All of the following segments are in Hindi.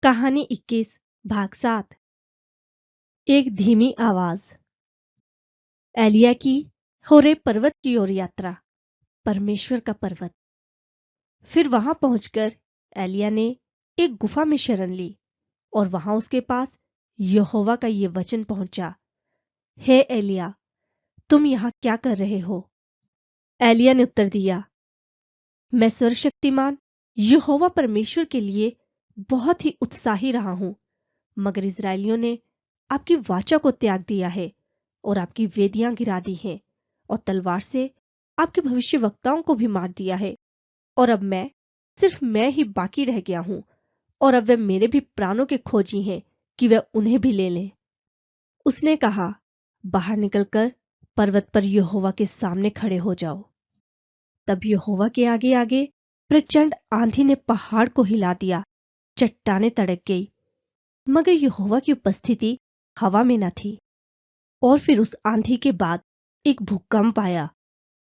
कहानी 21 भाग 7। एक धीमी आवाज। एलिया की होरे पर्वत की ओर यात्रा। परमेश्वर का पर्वत। फिर वहां पहुंचकर एलिया ने एक गुफा में शरण ली और वहां उसके पास यहोवा का ये वचन पहुंचा। हे एलिया, तुम यहां क्या कर रहे हो? एलिया ने उत्तर दिया, मैं सर्वशक्तिमान यहोवा परमेश्वर के लिए बहुत ही उत्साही रहा हूं, मगर इस्राएलियों ने आपकी वाचा को त्याग दिया है और आपकी वेदियां गिरा दी हैं और तलवार से आपके भविष्यवक्ताओं को भी मार दिया है। और अब सिर्फ मैं ही बाकी रह गया हूं और अब वे मेरे भी प्राणों के खोजी हैं कि वे उन्हें भी ले लें। उसने कहा, बाहर निकलकर पर्वत पर यहोवा के सामने खड़े हो जाओ। तब यहोवा के आगे आगे प्रचंड आंधी ने पहाड़ को हिला दिया। चट्टानें तड़क गई, मगर यहोवा की उपस्थिति हवा में न थी। और फिर उस आंधी के बाद एक भूकंप आया,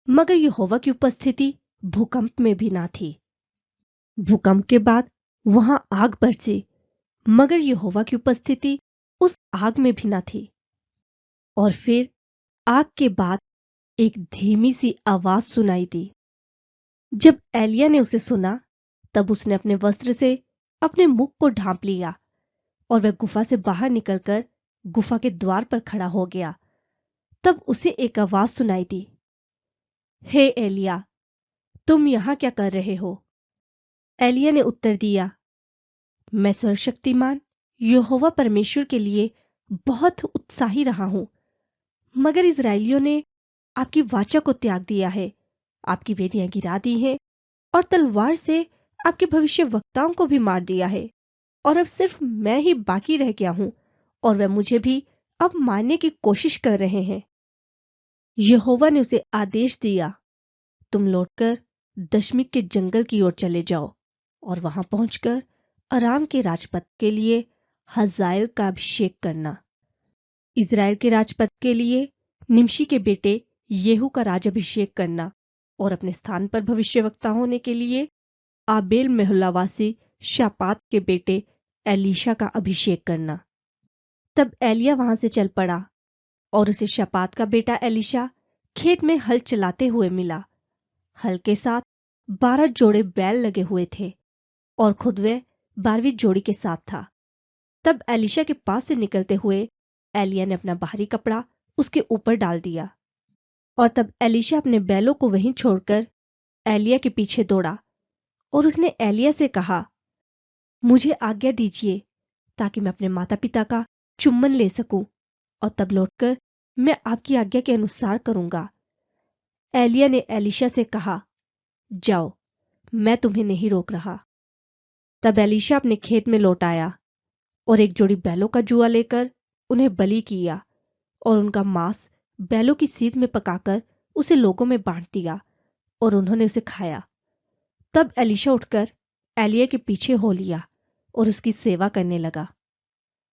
मगर यहोवा की उपस्थिति भूकंप में भी ना थी। भूकंप के बाद वहां आग बरसी, मगर यहोवा की उपस्थिति उस आग में भी ना थी। और फिर आग के बाद एक धीमी सी आवाज सुनाई दी। जब एलिया ने उसे सुना, तब उसने अपने वस्त्र से अपने मुख को ढांप लिया और वह गुफा से बाहर निकलकर गुफा के द्वार पर खड़ा हो गया। तब उसे एक आवाज सुनाई दी, हे एलिया, तुम यहां क्या कर रहे हो? एलिया ने उत्तर दिया, मैं सर्वशक्तिमान यहोवा परमेश्वर के लिए बहुत उत्साही रहा हूं, मगर इस्राएलियों ने आपकी वाचा को त्याग दिया है, आपकी वेदियां गिरा दी हैं और तलवार से आपके भविष्यवक्ताओं को भी मार दिया है। और अब सिर्फ मैं ही बाकी रह गया हूं और वह मुझे भी अब मारने की कोशिश कर रहे हैं। यहोवा ने उसे आदेश दिया, तुम लौटकर दशमिक के जंगल की ओर चले जाओ और वहां पहुंचकर अराम के राजपद के लिए हजाएल का अभिषेक करना। इज़राइल के राजपद के लिए निमशी के बेटे येहू का राजाभिषेक करना और अपने स्थान पर भविष्यवक्ता होने के लिए आबेल मेहोलावासी शापात के बेटे एलीशा का अभिषेक करना। तब एलिया वहां से चल पड़ा और उसे शापात का बेटा एलीशा खेत में हल चलाते हुए मिला। हल के साथ 12 जोड़े बैल लगे हुए थे और खुद वह 12वीं जोड़ी के साथ था। तब एलीशा के पास से निकलते हुए एलिया ने अपना बाहरी कपड़ा उसके ऊपर डाल दिया और तब एलीशा अपने बैलों को वहीं छोड़कर एलिया के पीछे दौड़ा और उसने एलिया से कहा, मुझे आज्ञा दीजिए ताकि मैं अपने माता पिता का चुम्बन ले सकूं और तब लौटकर मैं आपकी आज्ञा के अनुसार करूंगा। एलिया ने एलीशा से कहा, जाओ, मैं तुम्हें नहीं रोक रहा। तब एलीशा अपने खेत में लौट आया और एक जोड़ी बैलों का जुआ लेकर उन्हें बलि किया और उनका मांस बैलों की सींग में पकाकर उसे लोगों में बांट दिया और उन्होंने उसे खाया। तब एलीशा उठकर एलिया के पीछे हो लिया और उसकी सेवा करने लगा।